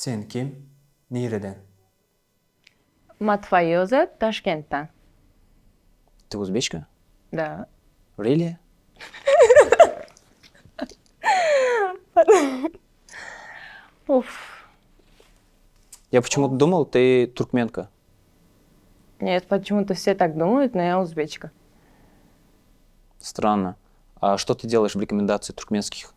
Sen kim? Nereden? Матфайоза, Ташкенттен. Ты узбечка? Да. Really? Уф. Я почему-то думал, ты туркменка. Нет, почему-то все так думают, но я узбечка. Странно. А что ты делаешь в рекомендации туркменских?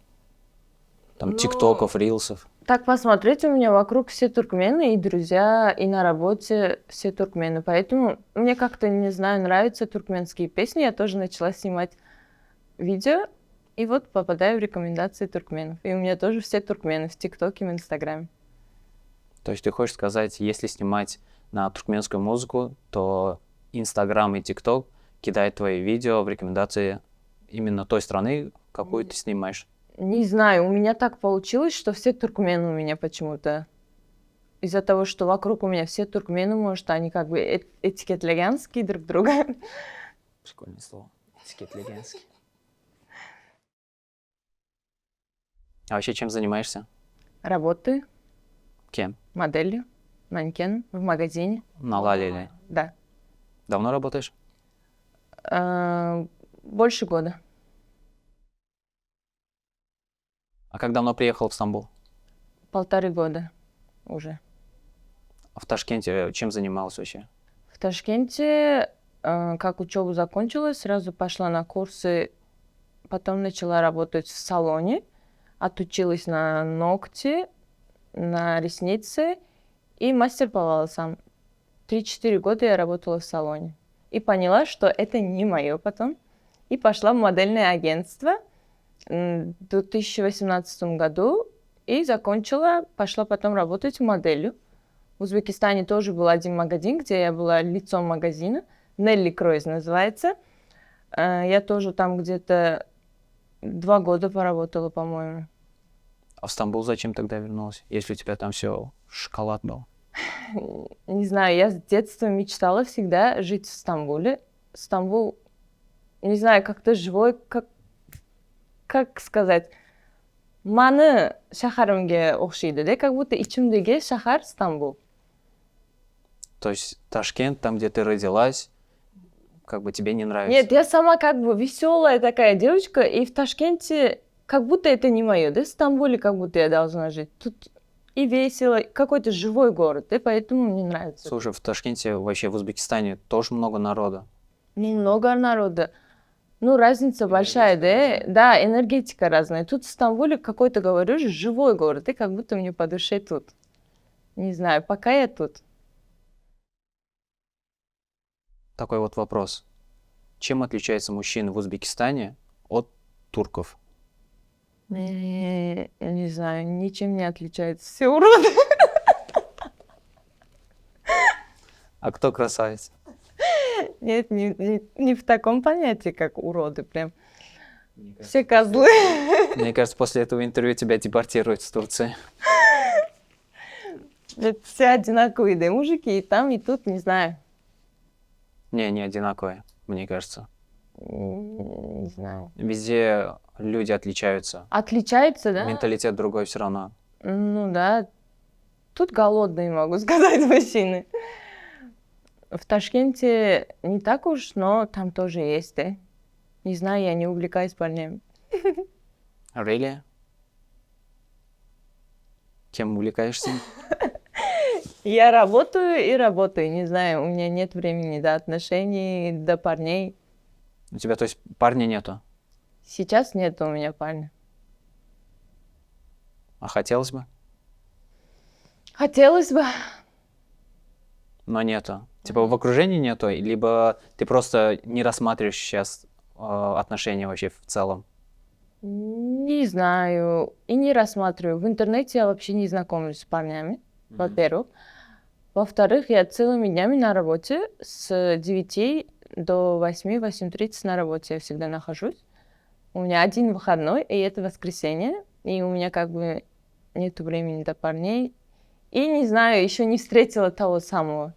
Там Ну, тиктоков, рилсов? Так посмотреть, у меня вокруг все туркмены, и друзья, и на работе все туркмены. Поэтому мне как-то, не знаю, нравятся туркменские песни. Я тоже начала снимать видео, и вот попадаю в рекомендации туркменов. И у меня тоже все туркмены в ТикТоке, в Инстаграме. То есть ты хочешь сказать, если снимать на туркменскую музыку, то Инстаграм и ТикТок кидают твои видео в рекомендации именно той страны, какую ты снимаешь? Не знаю, у меня так получилось, что все туркмены у меня почему-то. Из-за того, что вокруг у меня все туркмены, может, они как бы этикетлегенские друг друга. Прикольное слово. Этикетлегенский. А вообще чем занимаешься? Работаю Кем? моделью, манекен в магазине. На Лалиле. Да. Давно работаешь? Больше года. А как давно приехал в Стамбул? 1,5 года уже. А в Ташкенте чем занималась вообще? В Ташкенте, как учеба закончилась, сразу пошла на курсы, потом начала работать в салоне, отучилась на ногти, на ресницы и мастер по волосам. 3-4 года я работала в салоне. И поняла, что это не мое потом. И пошла в модельное агентство в 2018 году и закончила, пошла потом работать моделью. В Узбекистане тоже был один магазин, где я была лицом магазина. Нелли Кройз называется. Я тоже там где-то 2 года поработала, по-моему. А в Стамбул зачем тогда вернулась, если у тебя там все шоколад был? Не знаю, я с детства мечтала всегда жить в Стамбуле. Стамбул, не знаю, как-то живой, как сказать, маны шахарымге окшойды, да, как будто ичимдеги шахар Стамбул. То есть Ташкент, там, где ты родилась, как бы тебе не нравится? Нет, я сама как бы веселая такая девочка, и в Ташкенте как будто это не мое, да, в Стамбуле как будто я должна жить. Тут и весело, какой-то живой город, и поэтому мне нравится. Слушай, в Ташкенте, вообще в Узбекистане тоже много народа. Немного народа. Ну, разница большая, да? Да, энергетика разная. Тут в Стамбуле какой-то, говорю же, живой город, и как будто мне по душе тут. Не знаю, пока я тут. Такой вот вопрос. Чем отличается мужчина в Узбекистане от турков? Я не знаю, ничем не отличается. Все уроды. А кто красавец? Нет, не в таком понятии, как уроды прям. Все козлы. Мне кажется, после этого интервью тебя депортируют с Турции. Все одинаковые, да, мужики, и там, и тут, не знаю. Не одинаковые, мне кажется. Не знаю. Везде люди отличаются. Отличается, да? Менталитет другой все равно. Ну да. Тут голодные, могу сказать, мужчины. В Ташкенте не так уж, но там тоже есть, да? Не знаю, я не увлекаюсь парнями. Really? Кем увлекаешься? Я работаю и работаю, не знаю, у меня нет времени до отношений, до парней. У тебя, то есть, парня нету? Сейчас нет у меня парня. А хотелось бы? Хотелось бы. Но нету. Типа в окружении нету, либо ты просто не рассматриваешь сейчас отношения вообще в целом? Не знаю. И не рассматриваю. В интернете я вообще не знакомлюсь с парнями, во-первых. Во-вторых, я целыми днями на работе с 9 до 8:30 на работе я всегда нахожусь. У меня один выходной, и это воскресенье. И у меня как бы нету времени до парней. И не знаю, еще не встретила того самого.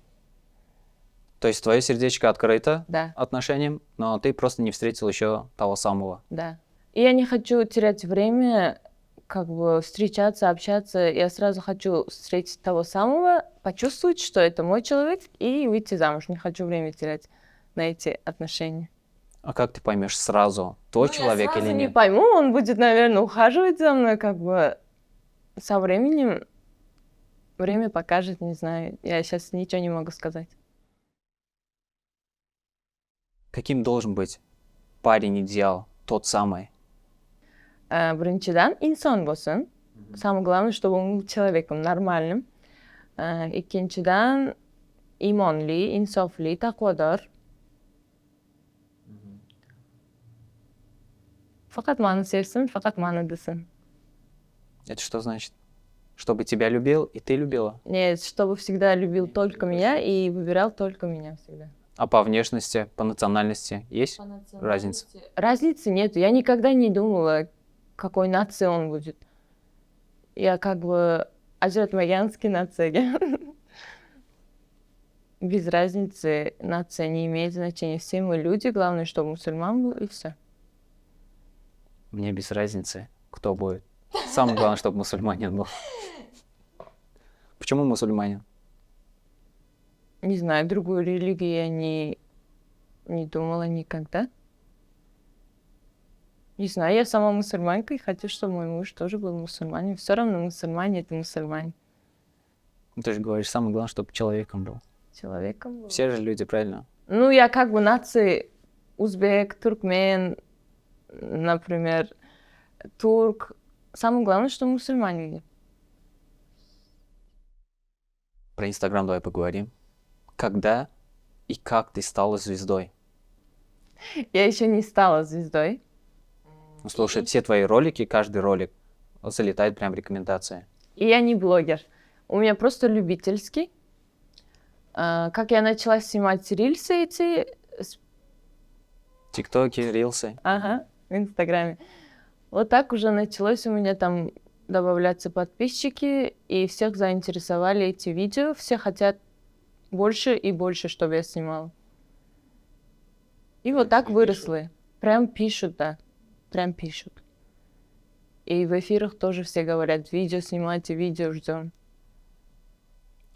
То есть твое сердечко открыто Да. отношениям, но ты просто не встретил еще того самого. Да. И я не хочу терять время, как бы встречаться, общаться. Я сразу хочу встретить того самого, почувствовать, что это мой человек, и выйти замуж. Не хочу время терять на эти отношения. А как ты поймешь сразу, твой человек Я сразу или не нет? пойму, он будет, наверное, ухаживать за мной, как бы со временем. Время покажет, не знаю. Я сейчас ничего не могу сказать. Каким должен быть парень идеал, тот самый? Біріншіден, инсан болсын. Самое главное, чтобы он был человеком нормальным. Икkinчиден, иманли, инсафли, тақуадар. Фақат маны sevsin, фақат маны десін. Это что значит? Чтобы тебя любил, и ты любила? Нет, чтобы всегда любил только меня и выбирал только меня всегда. А по внешности, по национальности есть разница? Разницы нет. Я никогда не думала, какой нации он будет. Я как бы ажыратмаганский нацияга. Без разницы, нация не имеет значения. Все мы люди, главное, чтобы мусульман был, и все. Мне без разницы, кто будет. Самое главное, чтобы мусульманин был. Почему мусульманин? Не знаю, другую религию я не думала никогда. Не знаю, я сама мусульманка и хочу, чтобы мой муж тоже был мусульманин. Все равно мусульмане — это мусульмане. Ну, ты же говоришь, самое главное, чтобы человеком был. Человеком был. Все же люди, правильно? Ну, я как бы нации узбек, туркмен, например, турк. Самое главное, что мусульмане. Про Инстаграм давай поговорим. Когда и как ты стала звездой? Я еще не стала звездой. Ну, слушай, все твои ролики, каждый ролик залетает прям в рекомендации. И я не блогер. У меня просто любительский. Как я начала снимать рилсы эти, ТикТоки, рилсы. ага, в Инстаграме. Вот так уже началось у меня там добавляться подписчики, и всех заинтересовали эти видео. Все хотят больше и больше, чтобы я снимала. И вот так выросли. Прям пишут, да. Прям пишут. И в эфирах тоже все говорят: видео снимайте, видео ждем.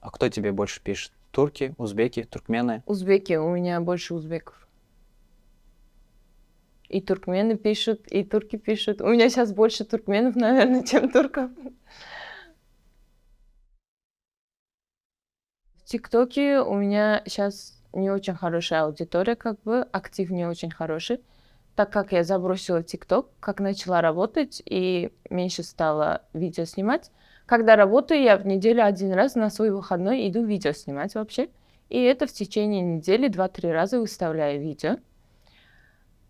А кто тебе больше пишет? Турки, узбеки, туркмены? Узбеки, у меня больше узбеков. И туркмены пишут, и турки пишут. У меня сейчас больше туркменов, наверное, чем турков. В ТикТоке у меня сейчас не очень хорошая аудитория, как бы, актив не очень хороший. Так как я забросила ТикТок, как начала работать и меньше стала видео снимать. Когда работаю, я в неделю один раз на свой выходной иду видео снимать вообще. И это в течение недели 2-3 раза выставляю видео.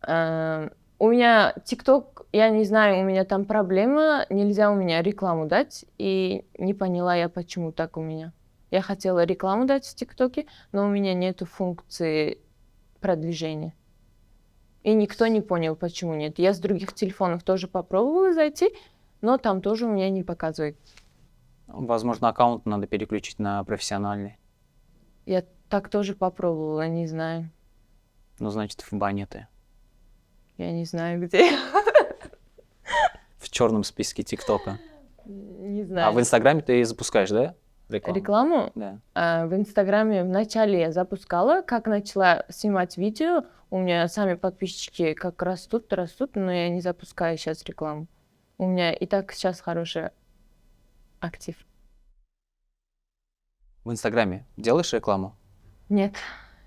У меня ТикТок, я не знаю, у меня там проблема, нельзя у меня рекламу дать. И не поняла я, почему так у меня. Я хотела рекламу дать в ТикТоке, но у меня нету функции продвижения. И никто не понял, почему нет. Я с других телефонов тоже попробовала зайти, но там тоже у меня не показывает. Возможно, аккаунт надо переключить на профессиональный. Я так тоже попробовала, не знаю. Ну, значит, в бане ты. Я не знаю, где. В черном списке ТикТока. Не знаю. А в Инстаграме ты запускаешь, да? Рекламу? Да. В Инстаграме вначале я запускала, как начала снимать видео, у меня сами подписчики как растут, но я не запускаю сейчас рекламу. У меня и так сейчас хороший актив. В Инстаграме делаешь рекламу? Нет,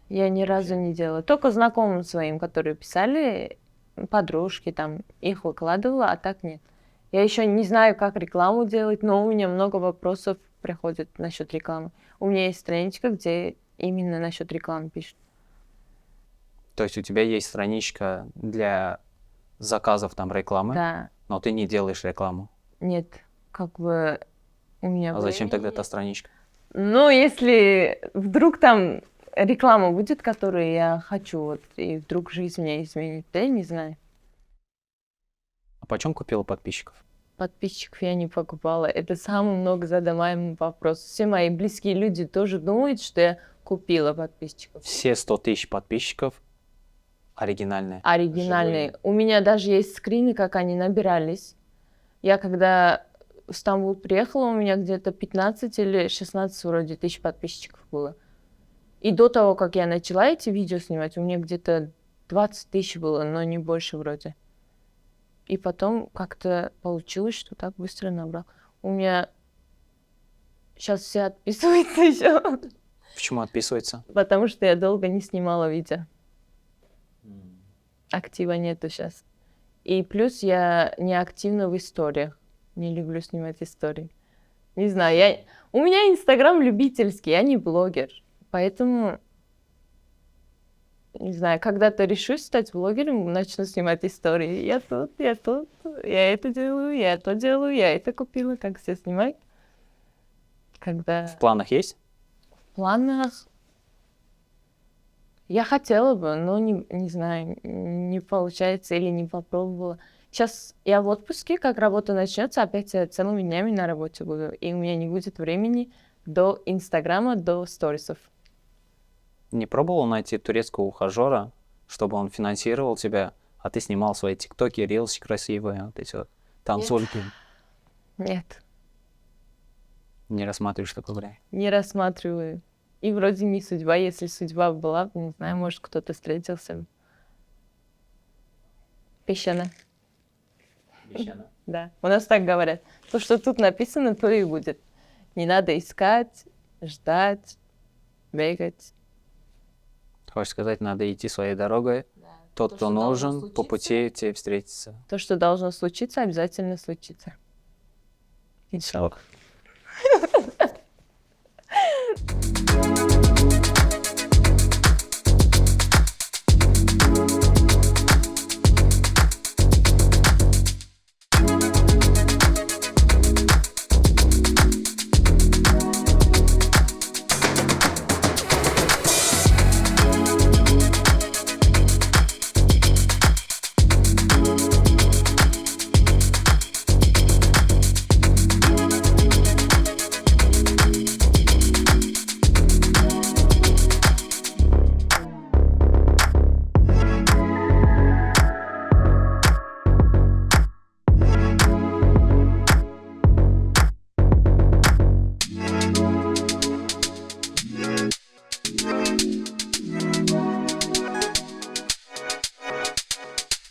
я ни разу не делала. Только знакомым своим, которые писали, подружки там, их выкладывала, а так нет. Я еще не знаю, как рекламу делать, но у меня много вопросов приходит насчет рекламы. У меня есть страничка, где именно насчет рекламы пишут. То есть у тебя есть страничка для заказов там рекламы, Да. но ты не делаешь рекламу. Нет, как бы у меня... А зачем тогда та страничка? Ну, если вдруг там реклама будет, которую я хочу, вот, и вдруг жизнь меня изменит, да, я не знаю. А почем купила подписчиков? Подписчиков я не покупала. Это самый много задаваемый вопрос. Все мои близкие люди тоже думают, что я купила подписчиков. Все 100 тысяч подписчиков оригинальные. Оригинальные. У меня даже есть скрины, как они набирались. Я когда в Стамбул приехала, у меня где-то 15 или 16 вроде тысяч подписчиков было. И до того, как я начала эти видео снимать, у меня где-то 20 тысяч было, но не больше вроде. И потом как-то получилось, что так быстро набрал. У меня сейчас все отписываются еще, Почему отписывается? потому что я долго не снимала видео. Актива нету сейчас. И плюс я не активна в историях. Не люблю снимать истории. Не знаю, у меня Инстаграм любительский, я не блогер. Поэтому, не знаю, когда-то решусь стать блогером, начну снимать истории. Я тут, я это делаю, я то делаю, я это купила, как все снимать. Когда В планах есть? в планах я хотела бы, но не знаю, не получается или не попробовала. Сейчас я в отпуске, как работа начнется, опять я целыми днями на работе буду, и у меня не будет времени до Инстаграма, до сторисов. Не пробовал найти турецкого ухажера, чтобы он финансировал тебя, а ты снимал свои тиктоки, рилсы красивые, вот эти вот танцульки? Нет, Не рассматриваешь такой вариант? не рассматриваю. И вроде не судьба, если судьба была, не знаю, может, кто-то встретился. Песчано. Да, у нас так говорят. То, что тут написано, то и будет. Не надо искать, ждать, бегать. Хочешь сказать, надо идти своей дорогой. Тот, кто нужен, по пути тебе встретится. То, что должно случиться, обязательно случится. Иншаллах.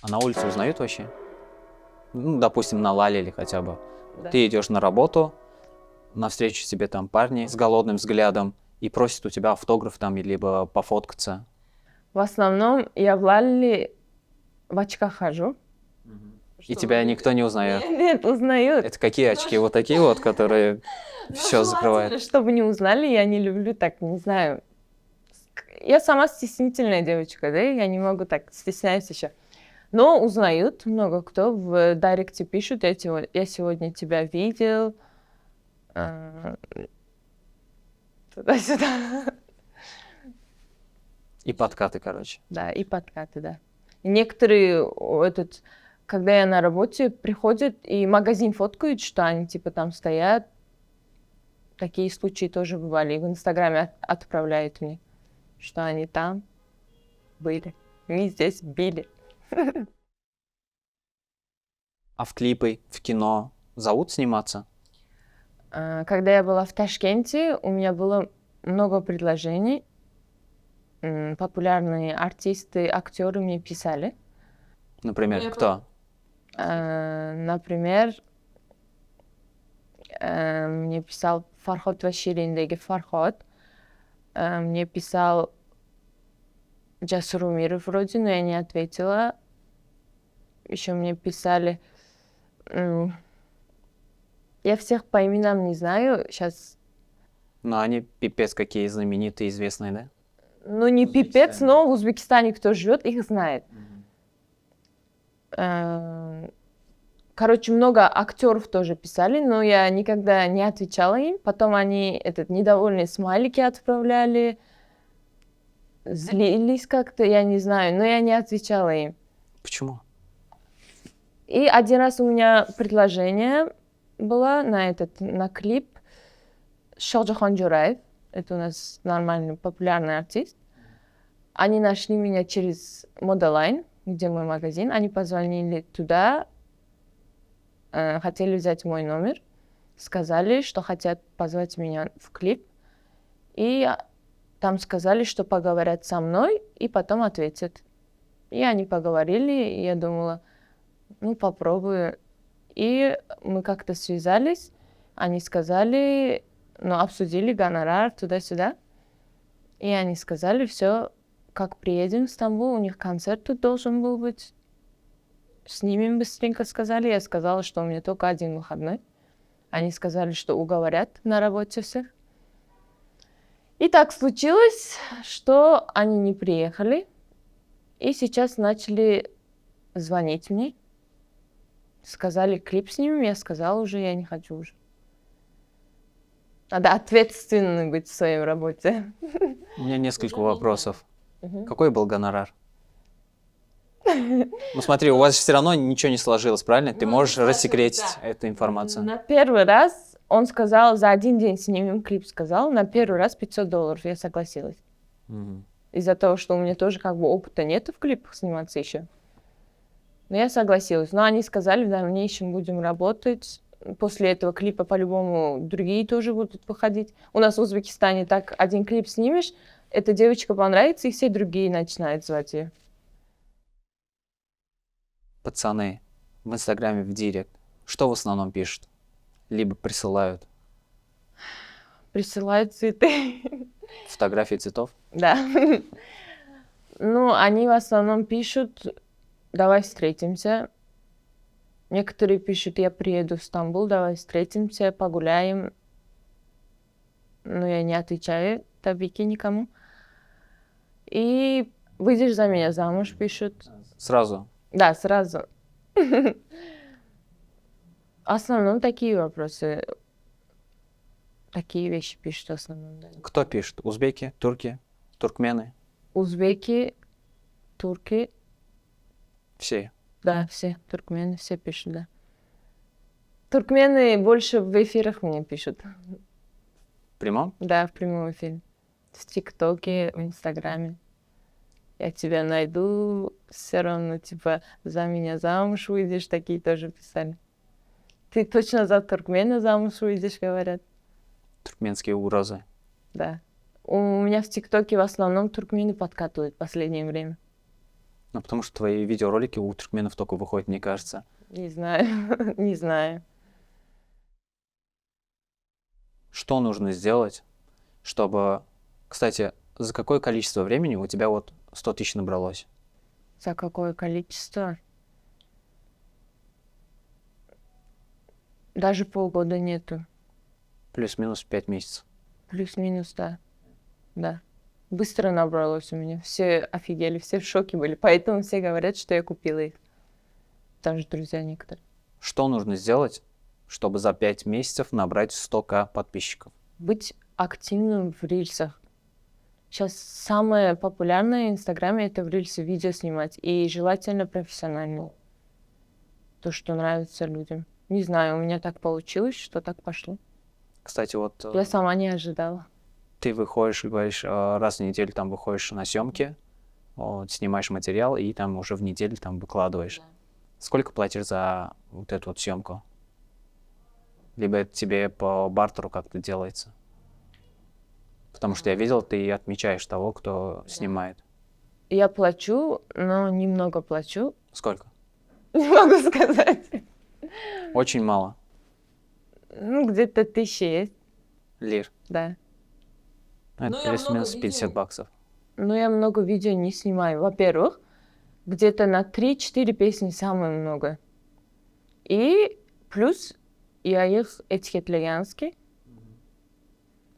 А на улице узнают вообще? Ну, допустим, на Лале или хотя бы. Да. Ты идешь на работу, навстречу тебе там парни с голодным взглядом и просят у тебя автограф там, либо пофоткаться. В основном я в Лалли в очках хожу. И тебя никто не узнает. Нет, узнают. Это какие очки? Вот такие вот, которые все закрывают. Чтобы не узнали, я не люблю так, не знаю. Я сама стеснительная девочка, да, я не могу так, стесняюсь еще. Но узнают много кто, в дайректе пишут, я сегодня тебя видел, туда-сюда. И подкаты, короче. Да, и подкаты, да. И некоторые, когда я на работе, приходят и магазин фоткают, что они типа там стоят. Такие случаи тоже бывали. И в Инстаграме отправляют мне, что они там были. И здесь били. А в клипы, в кино зовут сниматься? Когда я была в Ташкенте, у меня было много предложений. Популярные артисты, актеры мне писали. Например, кто? Например, мне писал Фарход Вашириндеги Фарход. Мне писал Джасур Умиров вроде, но я не ответила. Еще мне писали... Я всех по именам не знаю. Сейчас... Ну, они пипец какие знаменитые, известные, да? Ну, не пипец, но в Узбекистане кто живет, их знает. Короче, много актеров тоже писали, но я никогда не отвечала им. Потом они недовольные смайлики отправляли, злились как-то, я не знаю, но я не отвечала им. Почему? И один раз у меня предложение было на клип Шалджахан Джураев. Это у нас нормальный, популярный артист. Они нашли меня через Modaline, где мой магазин. Они позвонили туда. хотели взять мой номер, сказали, что хотят позвать меня в клип, и там сказали, что поговорят со мной и потом ответят. И они поговорили, и я думала, ну, попробую. И мы как-то связались, они сказали, ну, обсудили гонорар туда-сюда. И они сказали, все, как приедем в Стамбул, у них концерт тут должен был быть. Снимем быстренько, сказали. Я сказала, что у меня только один выходной. Они сказали, что уговорят на работе всех. И так случилось, что они не приехали. И сейчас начали звонить мне. Сказали, клип снимем. Я сказала уже, я не хочу уже. Надо ответственной быть в своей работе. У меня несколько вопросов. Мгм. Какой был гонорар? Ну смотри, у вас все равно ничего не сложилось, правильно? Ты Ну, можешь не сложилось, рассекретить да. эту информацию. На первый раз он сказал, за один день снимем клип, сказал. На первый раз $500. Я согласилась. Мгм. Из-за того, что у меня тоже как бы опыта нету в клипах сниматься еще. Но я согласилась. Но они сказали, в дальнейшем будем работать. После этого клипа по-любому другие тоже будут выходить. У нас в Узбекистане так один клип снимешь, эта девочка понравится, и все другие начинают звать ее. Пацаны, в Инстаграме, в Директ, что в основном пишут? Либо присылают Присылают цветы. фотографии цветов? Да. Ну, они в основном пишут, давай встретимся. Некоторые пишут, я приеду в Стамбул, давай встретимся, погуляем. Но я не отвечаю, табики, никому. И выйдешь за меня замуж, пишут. Сразу. Да, сразу. В основном такие вопросы. Такие вещи пишут в основном, да. Кто пишет? Узбеки, турки, туркмены? Узбеки, турки, Все. да, все, туркмены, все пишут, да. Туркмены больше в эфирах мне пишут. В прямом? Да, в прямом эфире. В ТикТоке, в Инстаграме. Я тебя найду, все равно, типа, за меня замуж выйдешь, такие тоже писали. Ты точно за туркмена замуж выйдешь, говорят. Туркменские угрозы. Да. У меня в ТикТоке в основном туркмены подкатывают в последнее время. Ну, потому что твои видеоролики у туркменов только выходят, мне кажется. Не знаю, не знаю. Что нужно сделать, чтобы... Кстати, за какое количество времени у тебя вот 100 тысяч набралось? За какое количество? Даже полгода нету. Плюс-минус 5 месяцев. Плюс-минус, да. Да. Быстро набралось у меня. Все офигели, все в шоке были. Поэтому все говорят, что я купила их. Даже друзья некоторые. Что нужно сделать, чтобы за 5 месяцев набрать 100к подписчиков? Быть активным в рилсах. Сейчас самое популярное в Инстаграме — это в рилсе видео снимать. И желательно профессионально. То, что нравится людям. Не знаю, у меня так получилось, что так пошло. Кстати, вот Я сама не ожидала. ты выходишь, говоришь, раз в неделю там выходишь на съемки, вот, снимаешь материал и там уже в неделю там выкладываешь. Сколько платишь за вот эту вот съемку? Либо это тебе по бартеру как-то делается? Потому что я видел, ты отмечаешь того, кто снимает. Я плачу, но немного плачу. Сколько? Не могу сказать. Очень мало. Ну, где-то 1000 есть, Лир. да. Это Ну, я плюс-минус много 50 видео. баксов. Но я много видео не снимаю. Во-первых, где-то на 3-4 песни самое много. И плюс я их этикетлянский.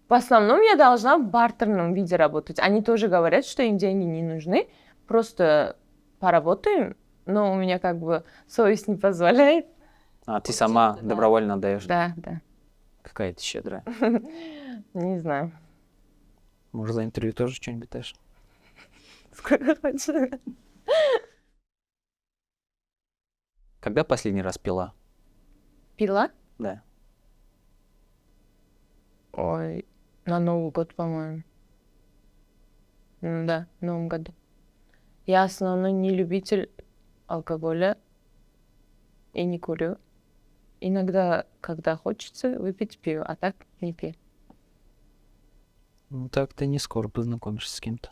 В основном я должна в бартерном виде работать. Они тоже говорят, что им деньги не нужны. Просто поработаем. Но у меня как бы совесть не позволяет. А ты сама да. добровольно даешь? Да, да. Какая ты щедрая. Не знаю. Может, за интервью тоже что-нибудь дашь? Сколько хочешь. Когда последний раз пила? Пила? Да. Ой, на Новый год, по-моему. Да, в Новом году. Я основной не любитель алкоголя и не курю. Иногда, когда хочется выпить пиво, а так не пью. Ну так ты не скоро познакомишься с кем-то.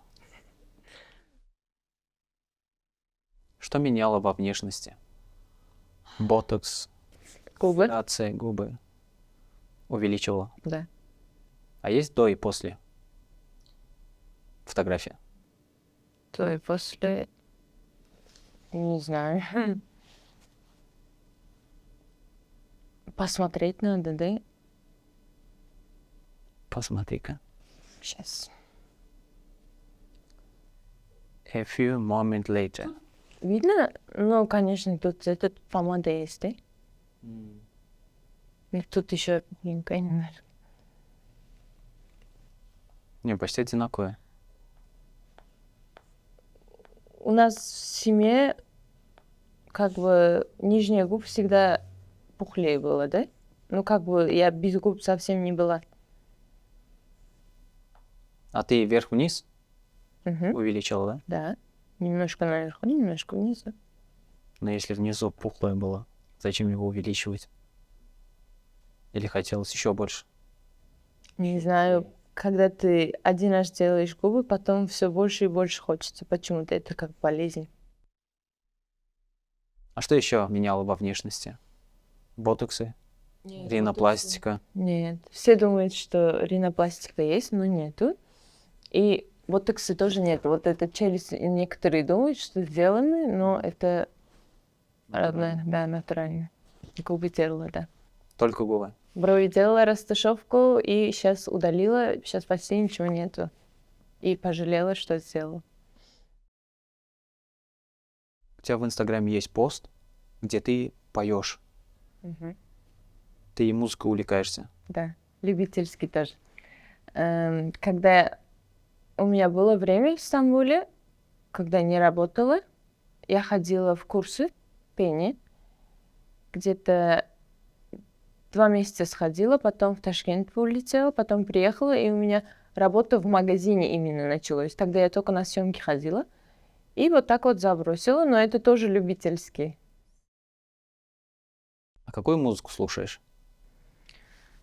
Что меняло во внешности? Ботокс, Губы? операция, губы увеличивала. Да. А есть до и после фотография? То и после... Не знаю. Посмотреть надо, да? Посмотри-ка. Сейчас. A few moments later. Видно? Ну, конечно, тут этот помада есть, да? И тут еще пинка немножко. Не, почти одинаковые. У нас в семье как бы нижняя губ всегда пухлее было, да? Ну, как бы я без губ совсем не была. А ты вверх-вниз Мгм. увеличила, да? Да. Немножко наверху, немножко внизу. Но если внизу пухлое было, зачем его увеличивать? Или хотелось еще больше? Не знаю, когда ты один раз делаешь губы, потом все больше и больше хочется. Почему-то это как болезнь. А что еще меняло во внешности? Ботоксы, ринопластика. Нет. Все думают, что ринопластика есть, но нету. И ботокса тоже нет. Вот эта челюсть, и некоторые думают, что сделаны, но это родная, да, натурально. Губы делала, да. Только губы. Брови делала растушевку и сейчас удалила, сейчас почти ничего нету. И пожалела, что сделала. У тебя в Инстаграме есть пост, где ты поешь. Мгм. Ты и музыкой увлекаешься. Да, любительский тоже. Когда у меня было время в Стамбуле, когда не работала, я ходила в курсы пения. Где-то 2 месяца сходила, потом в Ташкент улетела, потом приехала, и у меня работа в магазине именно началась. Тогда я только на съемки ходила. И вот так вот забросила, но это тоже любительский. А какую музыку слушаешь?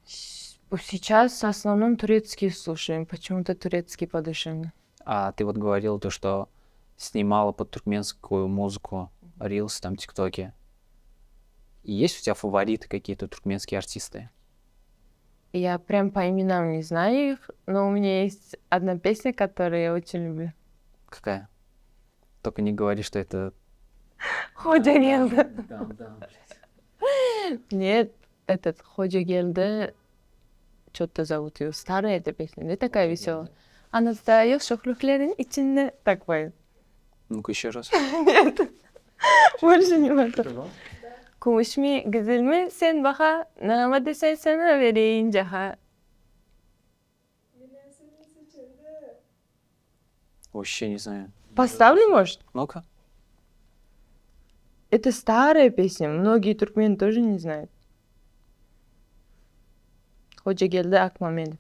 Сейчас в основном турецкий слушаем, почему-то турецкий по душе. А ты вот говорил то, что снимала под туркменскую музыку, рилс, там, тиктоки. И есть у тебя фавориты какие-то туркменские артисты? Я прям по именам не знаю их, но у меня есть одна песня, которую я очень люблю. Какая? Только не говори, что это... Ходжа geldi. Нет, этот Ходжа geldi. Что-то зовут ее. Старая эта песня, не такая веселая. Она стоит в шофлюхлерин içinde. Так поет. Ну-ка еще раз. Нет, больше не могу. Kuş mi, güzel mi, sen baka, nama desen sana vereyim caha. Вообще не знаю. Поставлю, может? Ну-ка. Это старая песня, многие туркмены тоже не знают. Hoca geldi aklıma benim.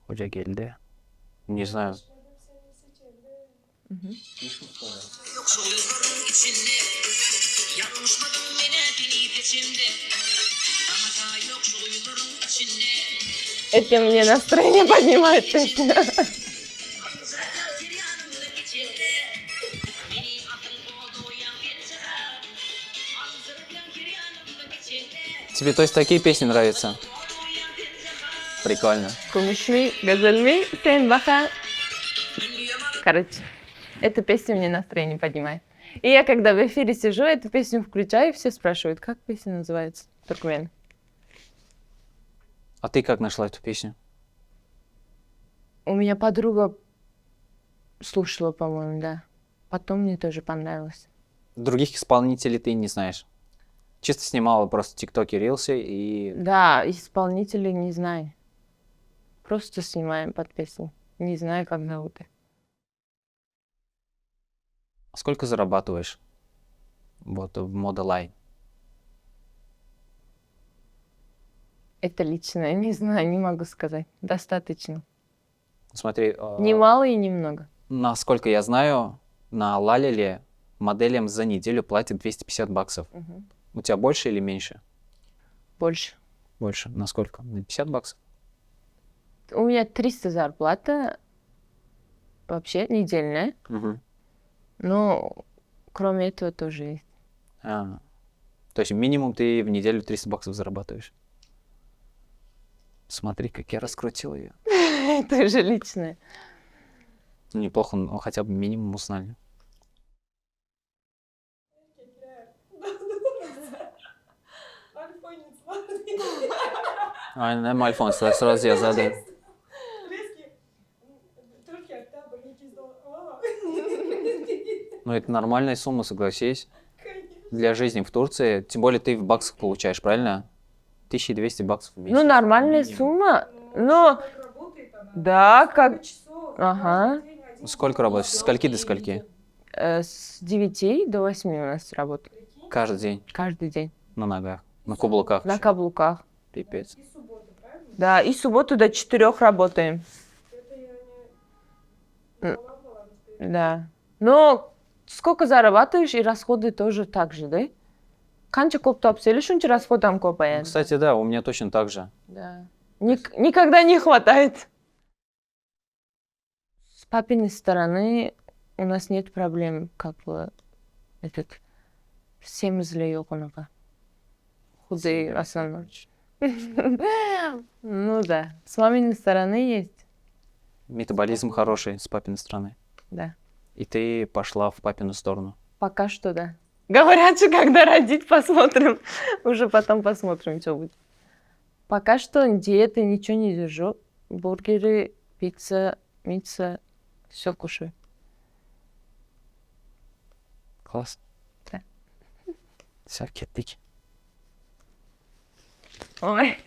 Hoca geldi. Не знаю. Yoksulluğun içinde yanlışmadın beni beni peşimde. Daha da yoksulluğun içinde. Это мне настроение поднимает песня. Zaten bir yanımda içinde. Beni akıl oldu yan bir sıra. Anzırken bir yanımda içinde. Тебе, то есть, такие песни нравятся? Прикольно. Kuş mi, güzel mi, sen baka. Короче, эта песня мне настроение поднимает. И я, когда в эфире сижу, эту песню включаю, и все спрашивают, как песня называется, туркмен. А ты как нашла эту песню? У меня подруга слушала, по-моему, да. Потом мне тоже понравилось. Других исполнителей ты не знаешь? Чисто снимала просто тиктоки, рилсы и... Да, исполнителей не знаю. Просто снимаем под песню. Не знаю, как зовут их. Сколько зарабатываешь? Вот в Modelline. Это лично, я не знаю, не могу сказать. Достаточно. Смотри, Немало и немного. насколько я знаю, на Лалиле моделям за неделю платят 250 баксов. Мгм. У тебя больше или меньше? Больше. Больше. На сколько? На 50 баксов? У меня 300 зарплата. Вообще недельная. Мгм. Но кроме этого тоже есть. А, то есть минимум ты в неделю 300 баксов зарабатываешь. Смотри, как я раскрутил ее. Это же личное. Неплохо, но хотя бы минимум узнали. Aynen iPhone sırası yazardı. Ну, это нормальная сумма, согласись. Для жизни в Турции. Тем более ты в баксах получаешь, правильно? 1200 баксов в месяц. Ну, нормальная Минимум. сумма. Но да, как... Ага. Сколько работаешь? С скольки до скольки? С 9 до 8 у нас работает. Каждый день. Каждый день. На ногах. На каблуках. На ещё. каблуках. Пипец. Да, и субботу до 4 работаем. Да. Но сколько зарабатываешь, и расходы тоже так же, да? Қанша көп тапсырыш, шунша расходам көбейеді. Кстати, да, у меня точно так же. Да. Никогда не хватает. С папиной стороны у нас нет проблем, как бы, семізле yok онаға. Худые в основном. Ну да. С маминой стороны есть. Метаболизм хороший с папиной стороны. Да. И ты пошла в папину сторону. Пока что да. Говорят же, когда родить, посмотрим. Уже потом посмотрим, что будет. Пока что диеты ничего не держу. Бургеры, пицца, все кушаю. Класс. Да. Все, кетtik. Ой.